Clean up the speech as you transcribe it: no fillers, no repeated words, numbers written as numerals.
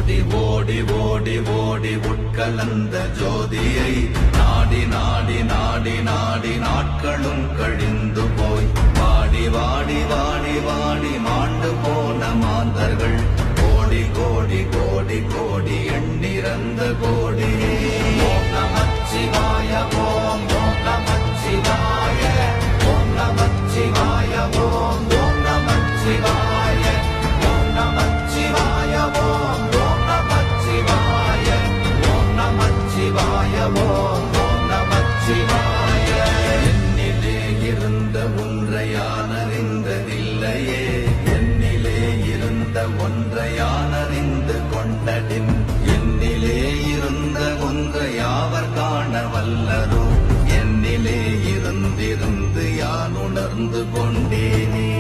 ஓடி ஓடி ஓடி ஓடி உட்கலந்த ஜோதியை நாடி நாடி நாடி நாடி நாட்களும் கழிந்து போய் வாடி வாடி வாடி வாடி மாண்டு போன மாந்தர்கள் கோடி கோடி கோடி கோடி எண்ணிறந்த கோடி. ஓம் நமச்சிவாய ஓம் ஓம் நமச்சிவாய ஓம் நமச்சிவாய ஓம் ஓம் நமச்சிவாய ஓம் நமச்சிவாய ஓம் ஓம் நமச்சிவாய ஓம் நமச்சிவாய ஓம் ஓம் நமச்சிவாய. என்னிலே இருந்த ஒன்றை யான் அறிந்ததில்லையே, என்னிலே இருந்த ஒன்றை யான் அறிந்து கொண்டடின், என்னிலே இருந்த ஒன்றை யாவர் காண வல்லரோ, என்னிலே இருந்திருந்து யான் உணர்ந்து கொண்டேனே.